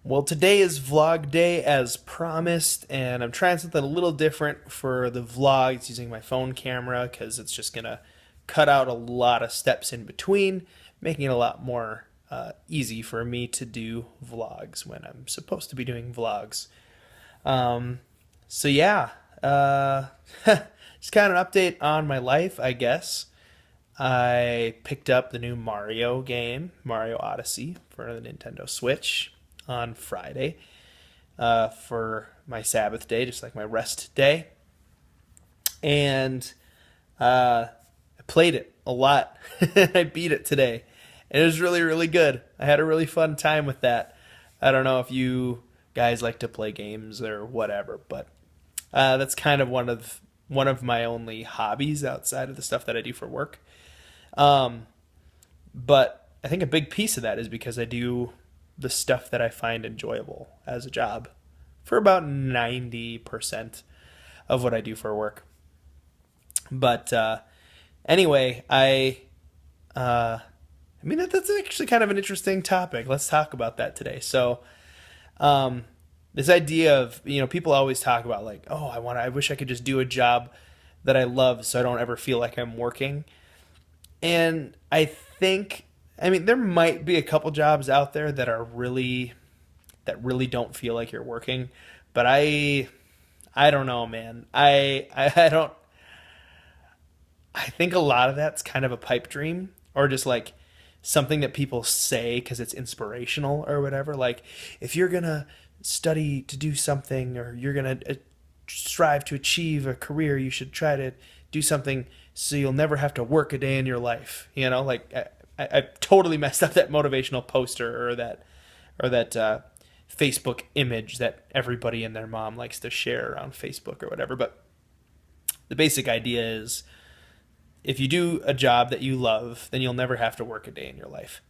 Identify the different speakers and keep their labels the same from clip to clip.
Speaker 1: Well, today is vlog day as promised, and I'm trying something a little different for the vlogs using my phone camera because it's just going to cut out a lot of steps in between, making it a lot more easy for me to do vlogs when I'm supposed to be doing vlogs. Um, so, yeah, uh, just kind of an update on my life, I guess. I picked up the new Mario game, Mario Odyssey, for the Nintendo Switch on Friday for my Sabbath day, just like my rest day. And I played it a lot. I beat it today. And it was really, really good. I had a really fun time with that. I don't know if you guys like to play games or whatever, but that's kind of one of my only hobbies outside of the stuff that I do for work. Um, but I think a big piece of that is because I do the stuff that I find enjoyable as a job for about 90% of what I do for work. But anyway, I mean that's actually kind of an interesting topic. Let's talk about that today. So, um, this idea of people always talk about like, oh, I wish I could just do a job that I love, so I don't ever feel like I'm working. And I mean, there might be a couple jobs out there that really don't feel like you're working, but I don't know, man. I don't. I think a lot of that's kind of a pipe dream, or just like something that people say because it's inspirational or whatever. Like, if you're gonna study to do something, or you're gonna strive to achieve a career, you should try to do something so you'll never have to work a day in your life. Like I totally messed up that motivational poster or that Facebook image that everybody and their mom likes to share around Facebook or whatever. But the basic idea is if you do a job that you love, then you'll never have to work a day in your life.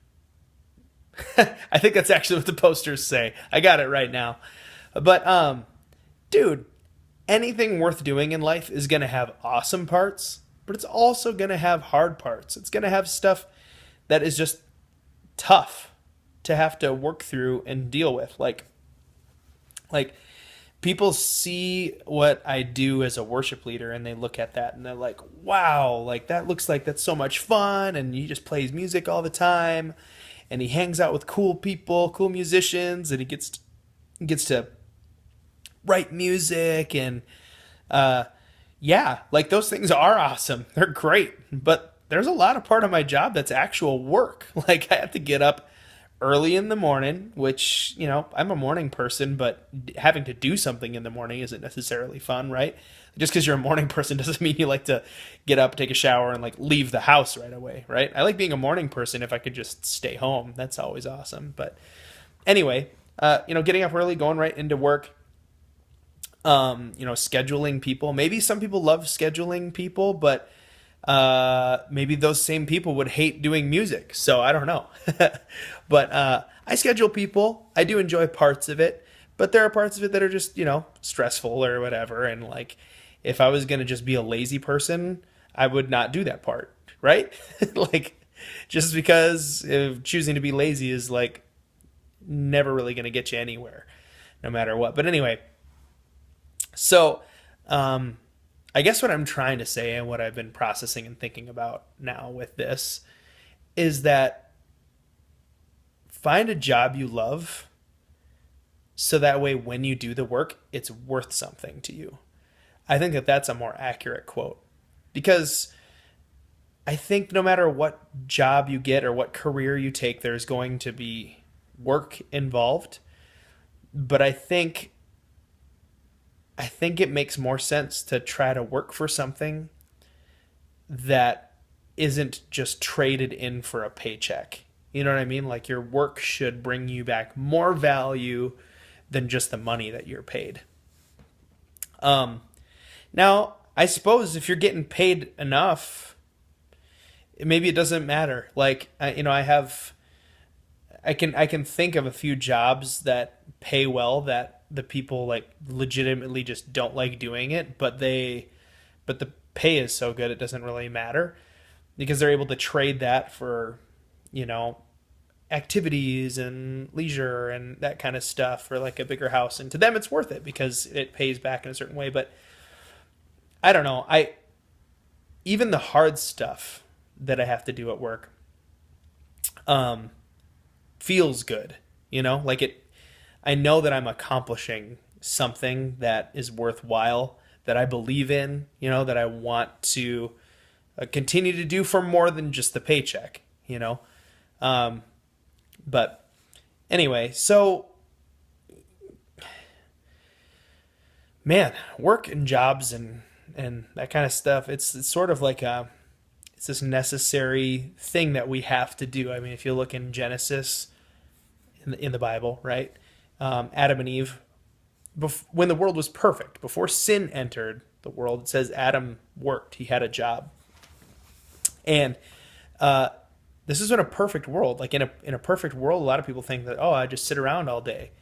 Speaker 1: I think that's actually what the posters say. I got it right now. But dude, anything worth doing in life is going to have awesome parts, but it's also going to have hard parts. It's going to have stuff that is just tough to have to work through and deal with. Like people see what I do as a worship leader and they look at that and they're like, "Wow, like that looks like that's so much fun and he just plays music all the time and he hangs out with cool people, cool musicians and he gets to write music and uh yeah, like those things are awesome. They're great, but there's a lot of part of my job that's actual work. Like I have to get up early in the morning, which, I'm a morning person, but having to do something in the morning isn't necessarily fun, right? Just because you're a morning person doesn't mean you like to get up, take a shower, and like leave the house right away, right? I like being a morning person if I could just stay home. That's always awesome. But anyway, getting up early, going right into work, scheduling people. Maybe some people love scheduling people, but maybe those same people would hate doing music. So I don't know. But I schedule people. I do enjoy parts of it, but there are parts of it that are just, stressful or whatever. And like, if I was going to just be a lazy person, I would not do that part, right? Like, just because choosing to be lazy is like never really going to get you anywhere, no matter what. But anyway, so, um, I guess what I'm trying to say and what I've been processing and thinking about now with this is that find a job you love so that way when you do the work, it's worth something to you. I think that that's a more accurate quote because I think no matter what job you get or what career you take, there's going to be work involved. But I think it makes more sense to try to work for something that isn't just traded in for a paycheck. You know what I mean? Like your work should bring you back more value than just the money that you're paid. Um, Now, I suppose if you're getting paid enough, maybe it doesn't matter. Like, I can think of a few jobs that pay well that the people like legitimately just don't like doing it, but the pay is so good it doesn't really matter because they're able to trade that for, you know, activities and leisure and that kind of stuff, or like a bigger house, and to them it's worth it because it pays back in a certain way. But I don't know, I even the hard stuff that I have to do at work um feels good, like it. I know that I'm accomplishing something that is worthwhile, that I believe in, that I want to continue to do for more than just the paycheck, um but anyway, so man, work and jobs and that kind of stuff, it's sort of like it's this necessary thing that we have to do. I mean, if you look in Genesis, in the Bible, right? Adam and Eve, when the world was perfect, before sin entered the world, it says Adam worked. He had a job. And this is in a perfect world. Like in a perfect world, a lot of people think that, oh, I just sit around all day.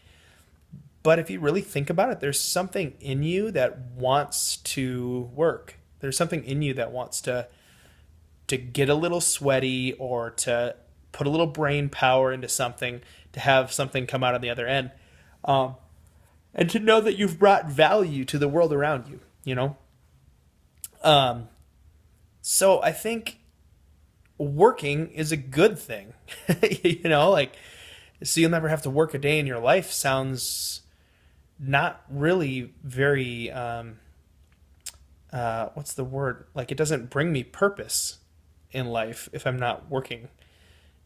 Speaker 1: But if you really think about it, there's something in you that wants to work. There's something in you that wants to get a little sweaty, or to put a little brain power into something, to have something come out on the other end, and to know that you've brought value to the world around you. So I think working is a good thing. Like, so you'll never have to work a day in your life sounds not really very what's the word? Like, it doesn't bring me purpose in life if I'm not working,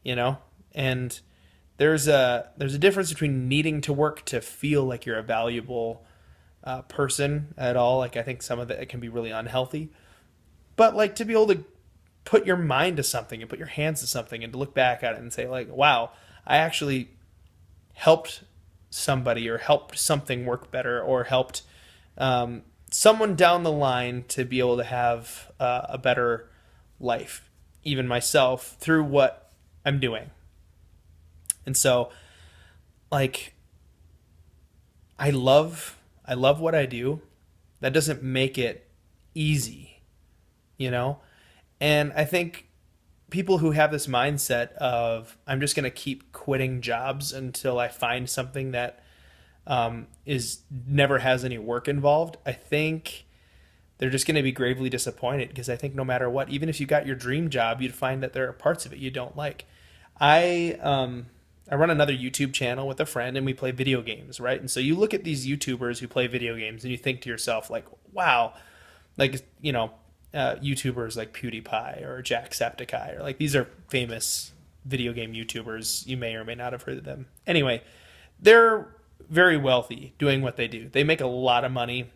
Speaker 1: and there's a difference between needing to work to feel like you're a valuable person at all. Like, I think some of it can be really unhealthy, but like to be able to put your mind to something and put your hands to something and to look back at it and say like, wow, I actually helped somebody, or helped something work better, or helped someone down the line to be able to have a better life, even myself, through what I'm doing. And so, like, I love what I do. That doesn't make it easy, And I think people who have this mindset of, I'm just going to keep quitting jobs until I find something that is never has any work involved, I think they're just going to be gravely disappointed, because I think no matter what, even if you got your dream job, you'd find that there are parts of it you don't like. I run another YouTube channel with a friend, and we play video games, right? And so you look at these YouTubers who play video games, and you think to yourself, like, wow, like, YouTubers like PewDiePie or Jacksepticeye, or like, these are famous video game YouTubers. You may or may not have heard of them. Anyway, they're very wealthy doing what they do. They make a lot of money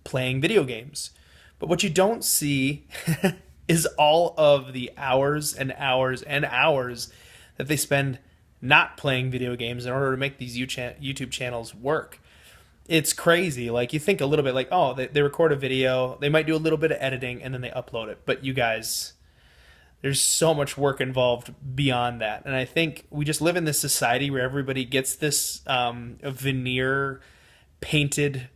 Speaker 1: playing video games. But what you don't see is all of the hours and hours and hours that they spend not playing video games in order to make these YouTube channels work. It's crazy. Like, you think a little bit like, oh, they record a video, they might do a little bit of editing, and then they upload it. But you guys, there's so much work involved beyond that. And I think we just live in this society where everybody gets this veneer painted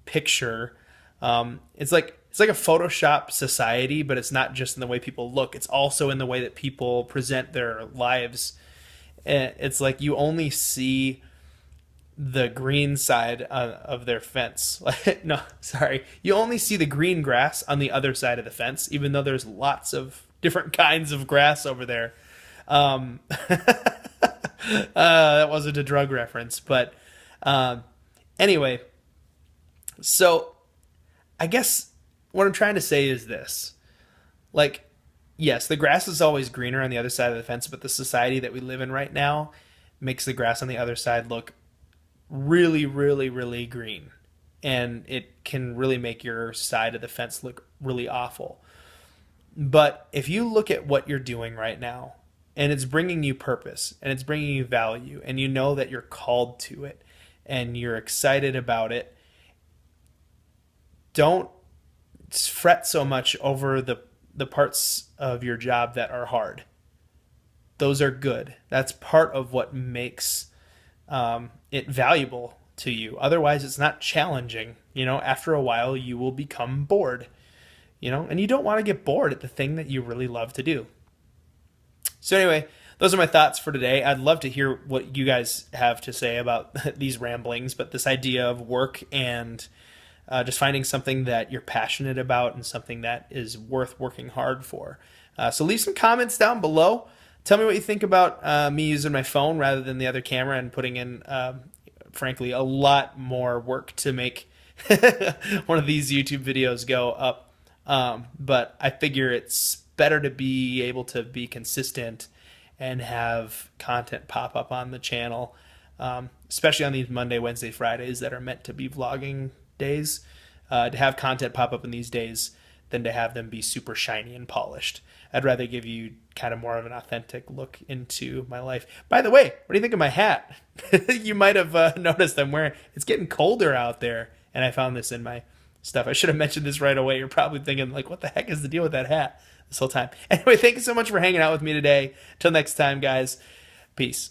Speaker 1: picture. It's like a Photoshop society, but it's not just in the way people look. It's also in the way that people present their lives. It's like you only see the green side of their fence. No, sorry. You only see the green grass on the other side of the fence, even though there's lots of different kinds of grass over there. That wasn't a drug reference, but anyway, so I guess what I'm trying to say is this. Like, yes, the grass is always greener on the other side of the fence, but the society that we live in right now makes the grass on the other side look really, really, really green. And it can really make your side of the fence look really awful. But if you look at what you're doing right now, and it's bringing you purpose, and it's bringing you value, and you know that you're called to it, and you're excited about it, don't fret so much over the parts of your job that are hard. Those are good. That's part of what makes it valuable to you. Otherwise, it's not challenging. After a while, you will become bored. And you don't want to get bored at the thing that you really love to do. So anyway, those are my thoughts for today. I'd love to hear what you guys have to say about these ramblings, but this idea of work and just finding something that you're passionate about and something that is worth working hard for. So leave some comments down below. Tell me what you think about me using my phone rather than the other camera and putting in, frankly, a lot more work to make one of these YouTube videos go up. But I figure it's better to be able to be consistent and have content pop up on the channel, especially on these Monday, Wednesday, Fridays that are meant to be vlogging days, to have content pop up in these days than to have them be super shiny and polished. I'd rather give you kind of more of an authentic look into my life. By the way, what do you think of my hat? You might have noticed I'm wearing, it's getting colder out there, and I found this in my stuff. I should have mentioned this right away. You're probably thinking, like, what the heck is the deal with that hat this whole time? Anyway, thank you so much for hanging out with me today. Till next time, guys. Peace.